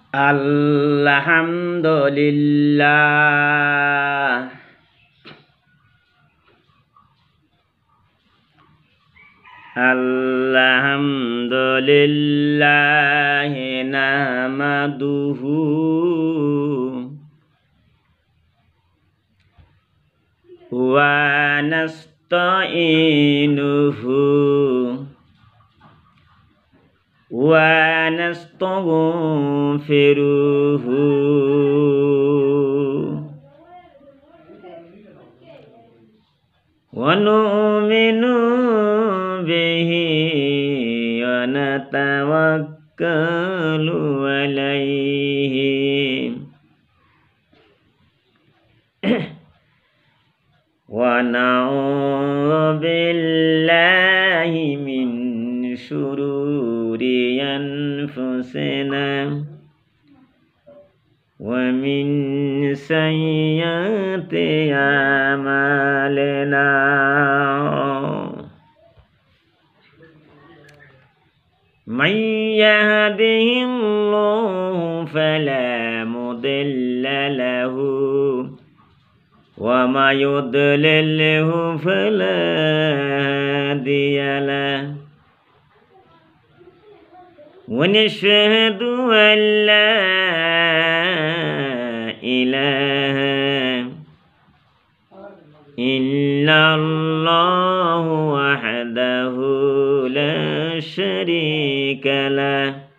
Alhamdulillah. Alhamdulillah nahmaduhu wa nasta'inuhu wa nastaghfiruhu wa nu'minu bihi wa natawakkalu alayhi wa na'udzu billahi min syururi anfusina wa min sayyiati a'malina. Man yahdihillahu fala mudilla lahu wa man yudlilhu fala hadiya lahu. Wa nashhadu an la ilaha illallah wahdahu la sharika lah.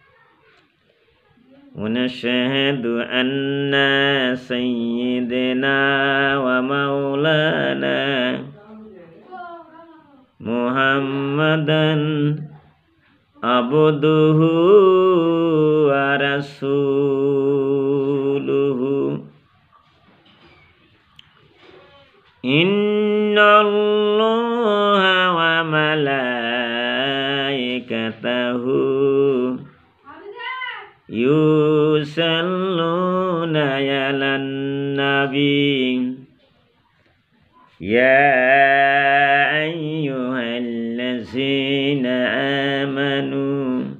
Wa nashhadu anna sayyidina wa maulana Muhammadan abduhu wa rasuluhu. Inna Allaha wa malaikatahu yusalluna 'alan nabi ya ayyuhallazina amanu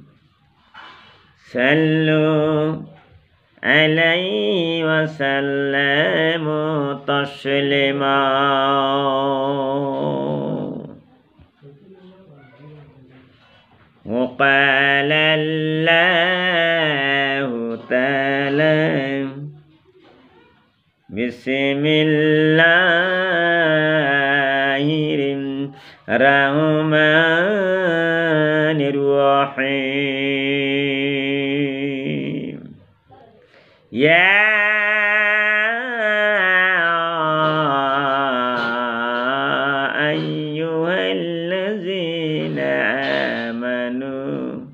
sallu alaihi wa sallamu taslima. Wa qala Allahu ta'ala Bismillahirrahmanirrahim. Ya ayyuhallazina amanu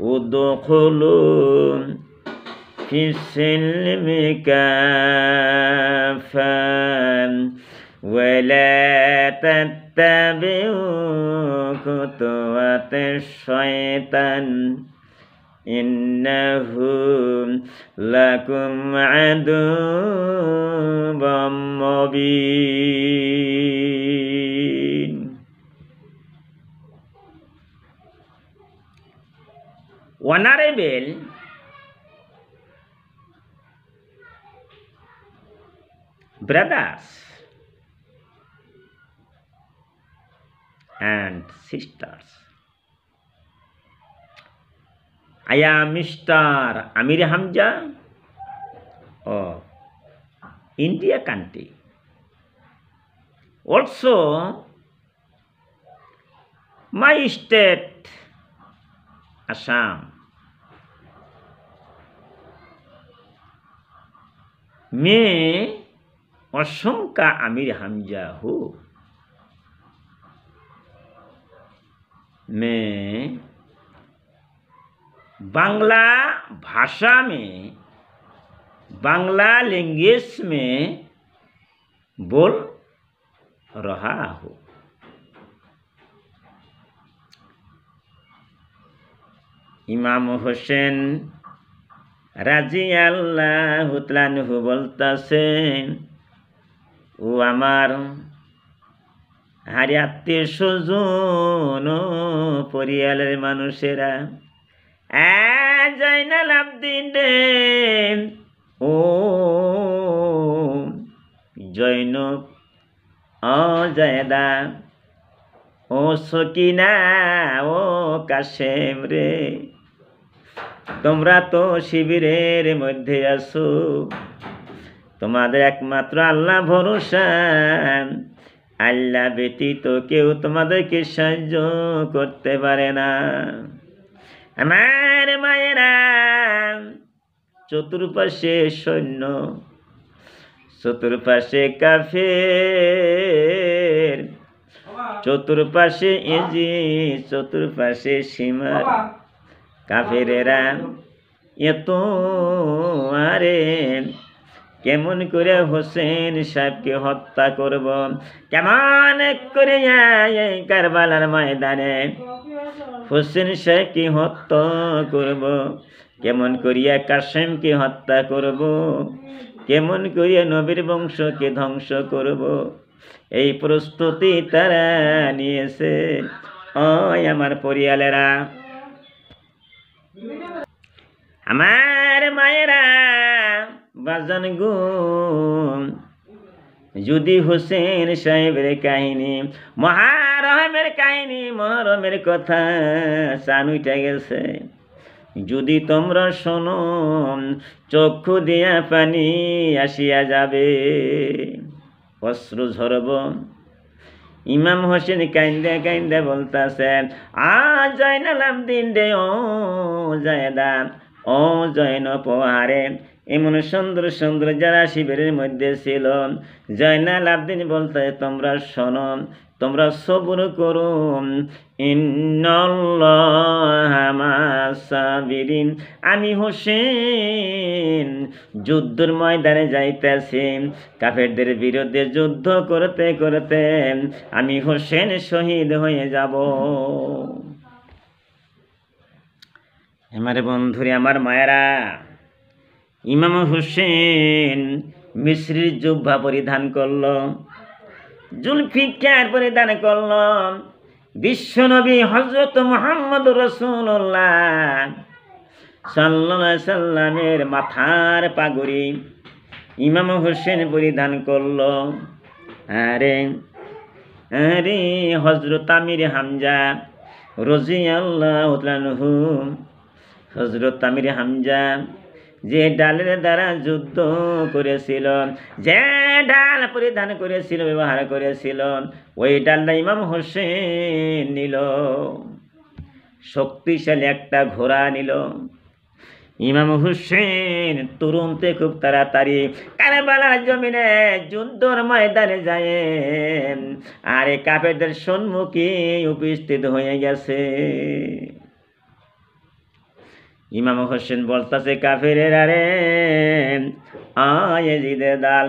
udkhulu fis-silmi kaffan wa la tattabi'u khutuwatis syaitan innahu lakum aduwwun mubin. Honorable brothers and sisters, I am Mr. Amir Hamza of India country. Also, my state Assam. मैं असम का आमिर हमजा हूँ। मैं बांग्ला भाषा में, Bangla language में बोल रहा हूँ। इमाम हुसैन রাদিয়াল্লাহু তাআলা বলতেছেন, ও আমার হারি আত্মীয় স্বজন পরিয়ালের মানুষেরা, আজ জয়নাল আবদিন রে, ও জৈনব, ও জায়দা, ও সকিনা, ও কাশেম রে, তোমরা তো শিবিরের মধ্যে আছো, তোমাদের একমাত্র আল্লাহ ভরসা, আল্লাহ ব্যতীত কেউ তোমাদেরকে সাহায্য করতে পারে না। আমার মায়েরা, চতুর্পাশে সৈন্য, চতুর্পাশে কাফের, চতুর্পাশে ইজিদ, চতুর্পাশে সীমার কাফেরেরা, এত আরে কেমন করে হোসেন সাহেবকে হত্যা করব, কেমন করে কারবালার ময়দানে হোসেন সাহেবকে হত্যা করব, কেমন করিয়া কাসেমকে হত্যা করব, কেমন করিয়া নবীর বংশকে ধ্বংস করব, এই প্রস্তুতি তারা নিয়েছে। ওই আমার পরিয়ালেরা, আমার মায়েরা, বাজান গো, যদি হোসেন সাহেবের কাহিনী, মহারহমের কাহিনী, মহরমের কথা চান উঠে গেছে, যদি তোমরা শোনো, চক্ষু দিয়া পানি আসিয়া যাবে, অশ্রু ঝরব। ইমাম হোসেন কাইন্দে কাইন্দে বলতাছে, আ জয়নাল আবদিন রে, ও জায়দা, ও জৈনব আরে, এমন সুন্দর সুন্দর যারা শিবিরের মধ্যে ছিল, জয়নাল আবদিন বলতে, তোমরা শোনো, তোমরা সবর করো, ইন্নাল্লাহা মা'আস সাবিরিন, আমি হোসেন যুদ্ধের ময়দানে যাইতেছি, কাফেরদের বিরুদ্ধে যুদ্ধ করতে করতে আমি হোসেন শহীদ হয়ে যাব। আমার বন্ধুরে, আমার মায়েরা, ইমাম হোসেন মিশ্রির জুব্বা পরিধান করল, জুলফিকার পরিধান করল, বিশ্বনবী হযরত মুহাম্মদ রাসূলুল্লাহ সাল্লাল্লাহু আলাইহি সাল্লামের মাথার পাগড়ি ইমাম হোসেন পরিধান করল। আরে আরে হযরত আমির হামজা রাদিয়াল্লাহু তাআলা আনহু, হযরত আমির হামজা যে ডালের দ্বারা যুদ্ধ করেছিল, যে ডাল পরিধান করেছিল, ব্যবহার করেছিল, ওই ডালটা ইমাম হোসেন নিল। শক্তিশালী একটা ঘোড়া নিল। ইমাম হোসেন তুরন্তে খুব তাড়াতাড়ি কারবালার জমিনে যুদ্ধর ময়দানে যায়, আর এই কাফেরদের সম্মুখে উপস্থিত হয়ে গেছে। ইমাম হোসেন বলতেছে, কাফেরেরা রে, ইয়াজিদের দল,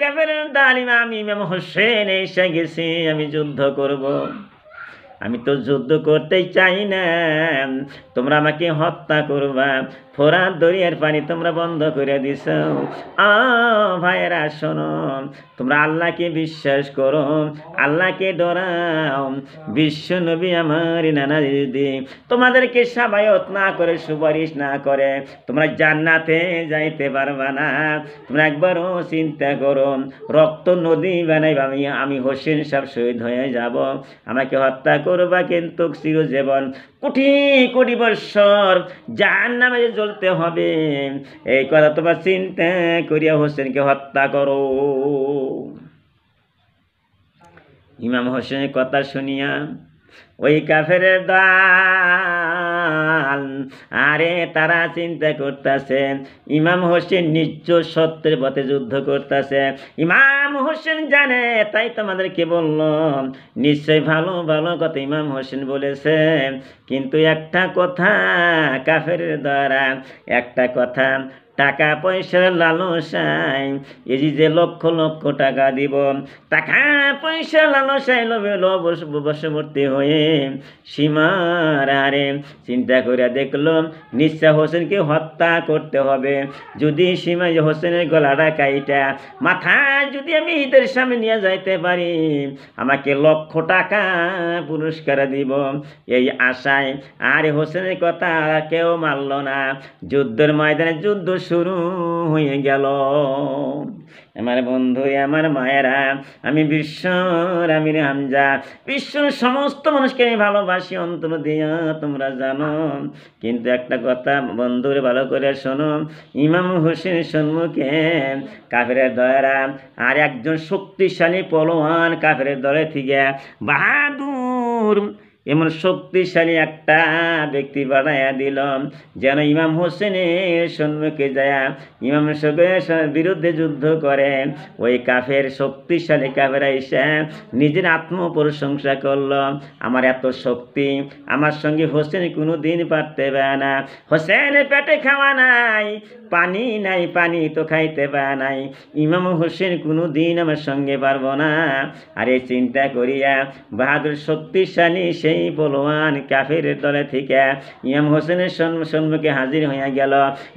কাফেরের দল, ইমাম হোসেন এসে গেছি, আমি যুদ্ধ করব। আমি তো যুদ্ধ করতেই চাই না, তোমরা আমাকে হত্যা করবা, ফোরাত দরিয়ার পানি তোমরা বন্ধ করে দিছ। ভাইয়েরা শোনো, তোমরা আল্লাহকে বিশ্বাস করো, আল্লাহকে ডরাও। বিশ্ব নবী আমার নানা যদি তোমাদেরকে সাবায়ত না করে, সুপারিশ না করে, তোমরা জান্নাতে যাইতে পারবা না। তোমরা একবারও চিন্তা করো, রক্ত নদী বানাইবা, আমি হোসেন সাহেব শহীদ হয়ে যাব, আমাকে হত্যা করবা, কিন্তু চিরজীবন কোটি কোটি বৎসর জাহান্নামে জ্বলতে হবে। এই কথা তোমার চিন্তা করিয়া হোসেনকে হত্যা করো। ইমাম হোসেনের কথা শুনিয়া ওই কাফেরের দল, আরে তারা চিন্তা করতেছে, ইমাম হোসেন নিজ সত্যের পথে যুদ্ধ করতেছে। ইমাম হোসেন জানে, তাই তোমাদেরকে বলল, নিশ্চয় ভালো ভালো কথা ইমাম হোসেন বলেছে, কিন্তু একটা কথা কাফেরের দ্বারা একটা কথা টাকা পয়সার লালসায় এই যে লক্ষ লক্ষ টাকা দিব, টাকা পয়সার লালসায় লোভে বশবর্তী হয়ে সীমার হারে চিন্তা করে দেখলো নিশ্চয় হোসেনকে হত্যা করতে হবে। যদি সীমা হোসেনের গলাটা কাইটা মাথা যদি আমি ঈদের সামনে নিয়ে যাইতে পারি, আমাকে লক্ষ টাকা পুরস্কার দিব। এই আশায় আর হোসেনের কথা কেউ মানল না। যুদ্ধের ময়দানে যুদ্ধ শুরু হয়ে গেল। আমার বন্ধু, আমার মায়েরা, আমি বিশ্বর আমির হামজা, বিশ্বর সমস্ত মানুষকে আমি ভালোবাসি অন্তর দিয়া, তোমরা জানো। কিন্তু একটা কথা বন্ধুরে ভালো করে শোনো, ইমাম হোসেন সম্মুখে কাফেরের দলেরা আর একজন শক্তিশালী পলোয়ান কাফেরের দলে থেকে বাহাদুর এমন শক্তিশালী একটা ব্যক্তি বানাইয়া দিল, যেন ইমাম হোসেনের সম্মুখে যায় ইমাম হোসেনের বিরুদ্ধে যুদ্ধ করে। ওই কাফের শক্তিশালী কাফেরা এসে নিজের আত্মপ্রশংসা করল, আমার এত শক্তি, আমার সঙ্গে হোসেন কোনো দিন পারতে পারে না। হোসেনের পেটে খাওয়া নাই, পানি নাই, পানি তো খাইতে পারে নাই, ইমাম হোসেন কোনো দিন আমার সঙ্গে পারবো না। আর এই চিন্তা করিয়া বাহাদুর শক্তিশালী সেই বলওয়ান কাফের দলে থেকে ইমাম হোসেনের সম্মুখে হাজির হইয়া গেল।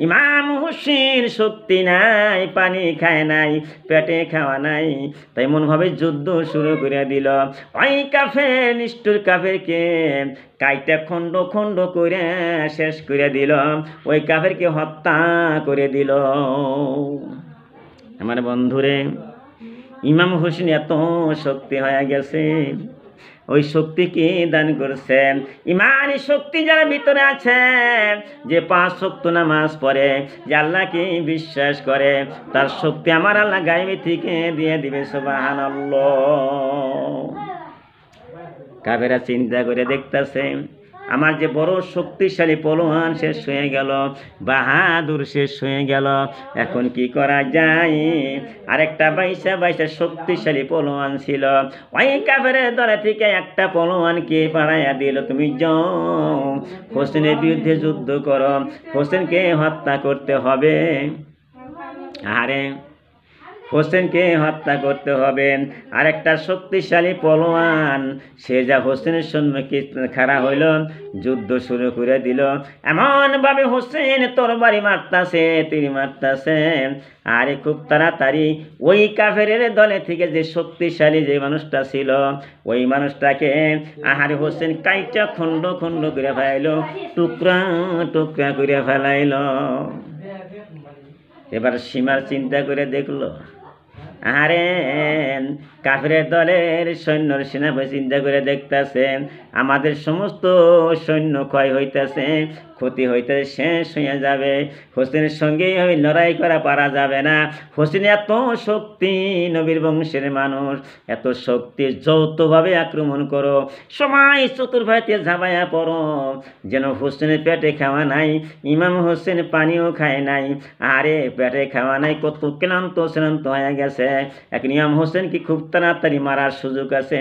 ইমাম হোসেন শক্তি নাই, পানি খায় নাই, পেটে খাওয়া নাই, তাই মনভাবে যুদ্ধ শুরু করে দিল। ওই কাফের নিষ্ঠুর কাফেরকে কাইটা খণ্ড খণ্ড করে শেষ করে দিল, ওই কাফেরকে হত্যা করে দিল। আমার বন্ধুরে, ইমাম হোসেন এত শক্তি হয়ে গেছে, ওই শক্তিকে দান করছেন। ইমানি শক্তি যার ভিতরে আছে, যে 5 ওয়াক্ত নামাজ পড়ে, যে আল্লাহকে বিশ্বাস করে, তার শক্তি আমার আল্লাহ গায়েবে থেকে দিয়ে দিবে। সুবহানাল্লাহ। কাফেরা চিন্তা করে দেখতেছে, আমার যে বড় শক্তিশালী পলোয়ান শেষ হয়ে গেল, বাহাদুর শেষ হয়ে গেল, এখন কি করা যায়? আরেকটা বাইশা শক্তিশালী পলোয়ান ছিল, ওই কাফেরের দলে থেকে একটা পলোয়ানকে পাঠাইয়া দিল, তুমি যাও হোসেনের বিরুদ্ধে যুদ্ধ করো, হোসেনকে হত্যা করতে হবে। আরে হোসেনকে হত্যা করতে হবে। আরেকটা শক্তিশালী পলোয়ান সে যা হোসেনের সম্মুখে খাড়া হইল, যুদ্ধ শুরু করে দিল। এমনভাবে হোসেন তরবারি মারতাছে, তীর মারতাছে, আরে খুব তাড়াতাড়ি ওই কাফের দলে থেকে যে শক্তিশালী যে মানুষটা ছিল, ওই মানুষটাকে আহারে হোসেন কাইটা খণ্ড খণ্ড করে ফেলাইল, টুকরা টুকরা করে ফেলাইল। এবার সীমার চিন্তা করে দেখলো, আরে কাফেরের দলের সৈন্যর সেনাপতি চিন্তা করে দেখতেছে, আমাদের সমস্ত সৈন্য ক্ষয় হইতেছে, ক্ষতি হইতেছে, শেষ হয়ে যাবে, হোসেনের সঙ্গে লড়াই করা পারা যাবে না। হোসেন এত শক্তি, নবীর বংশের মানুষ, এত শক্তি, যৌথভাবে আক্রমণ করো, সবাই চতুর্ভাইতে ঝাঁপাইয়া পড়ো, যেন হোসেনের পেটে খাওয়া নাই, ইমাম হোসেন পানিও খায় নাই, আরে পেটে খাওয়া নাই, কত ক্লান্ত শ্রান্ত হয়ে গেছে। এখন ইমাম হোসেনকে খুব তাড়াতাড়ি মারার সুযোগ আছে,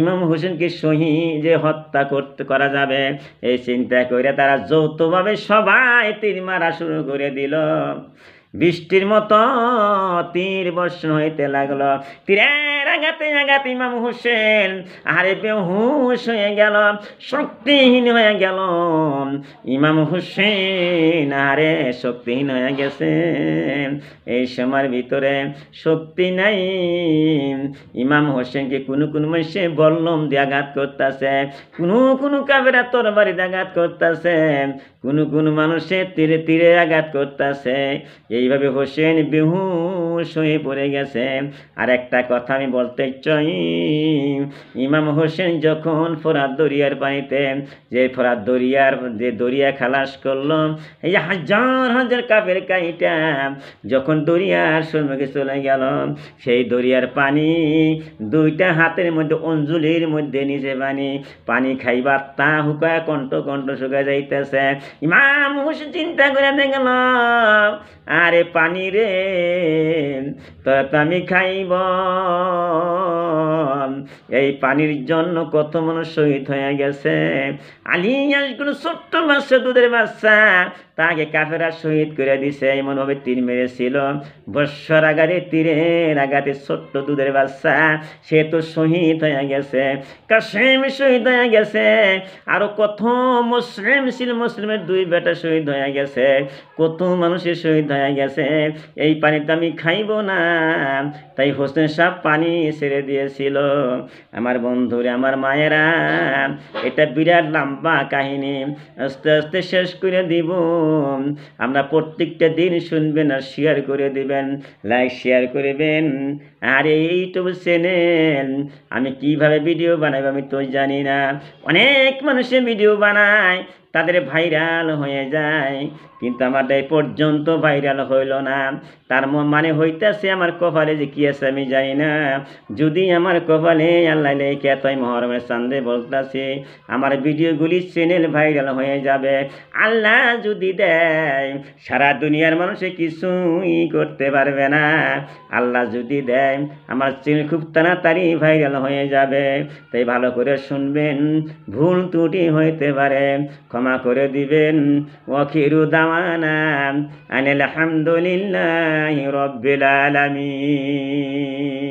ইমাম হোসেনকে শহীদে হত্যা করা যাবে। এই চিন্তা করে তারা যৌথভাবে সবাই তীর মারা শুরু করে দিল। বৃষ্টির মতো তীর বর্ষণ হইতে লাগলো, তীরের আঘাতে আঘাতে ইমাম হোসেন আরে বেহুশ হয়ে গেল, শক্তিহীন হয়ে গেল। ইমাম হোসেন আরে শক্তিহীন হয়ে গেছে। এই সময়ের ভিতরে শক্তি নাই, ইমাম হোসেনকে কোনো মানুষে বল্লম দিয়ে আঘাত করতেছে, কোনো কাফেরা তরবারি দিয়ে আঘাত করতেছে, কোনো মানুষের তীরে তীরে আঘাত করতেছে। এইভাবে হোসেন বেহুশ হয়ে পড়ে গেছে। আর একটা কথা আমি বলতে চাই, ইমাম হোসেন যখন ফোরাত দরিয়ার পানিতে, যে ফোরাত দরিয়ার যে দরিয়া খালাস করলো, এই হাজার হাজার কাফের কাইটা যখন দরিয়ার সম্মুখে চলে গেল, সেই দরিয়ার পানি দুইটা হাতের মধ্যে অঞ্জলির মধ্যে নিচে পানি খাইবার তা হুকায় কণ্ঠ শুকা যাইতেছে। ইমাম হোসেন চিন্তা করে দেখল, আরে পানি রে, তোরা তো আমি খাইব, এই পানির জন্য কত মানুষ শহীদ হয়ে গেছে। আলিয়াস কোনো ছোট্ট বাচ্চা, দুধের বাচ্চা, তাকে কাফেরা শহীদ করে দিছে, এমনভাবে তীর মেরেছিল। বৎসর আঘাতে, তীরের আঘাতে ছোট্ট দুধের বাচ্চা, সে তো শহীদ হয়ে গেছে। কাসেম শহীদ হয়ে গেছে। আরো কত মুসলিম ছিল, মুসলিমের 2 বেটা শহীদ হয়ে গেছে, কত মানুষের শহীদ হয়ে গেছে। এই পানিতে আমি খাইব না, তাই হোসেন সাহেব পানি ছেড়ে দিয়েছিল। আমার বন্ধুরে, আমার মায়েরা, এটা বিরাট লম্বা কাহিনী, আস্তে আস্তে শেষ করে দিব। আমরা প্রত্যেকটা দিন শুনবেন আর শেয়ার করে দিবেন, লাইক শেয়ার করবেন। আর এই ইউটিউব চ্যানেল আমি কিভাবে ভিডিও বানাবো আমি তো জানি না। অনেক মানুষে ভিডিও বানায়, তাদের ভাইরাল হয়ে যায়, কিন্তু আমারটা এই পর্যন্ত ভাইরাল হইল না। তার মানে হইতেছে আমার কপালে যে কি আছে আমি জানি না। যদি আমার কপালে আল্লাহ লেখে, তাই মহরমের চাঁদে বলতেছি আমার ভিডিওগুলি চ্যানেল ভাইরাল হয়ে যাবে। আল্লাহ যদি দেয়, সারা দুনিয়ার মানুষে কিছুই করতে পারবে না। আল্লাহ যদি দেয়, আমার চ্যানেল খুব তাড়াতাড়ি ভাইরাল হয়ে যাবে। তাই ভালো করে শুনবেন, ভুল ত্রুটি হইতে পারে, ক্ষমা করে দিবেন। ওয়াখিরু দাওয়ানা আনিল হামদুলিল্লাহি রাব্বিল আলামিন।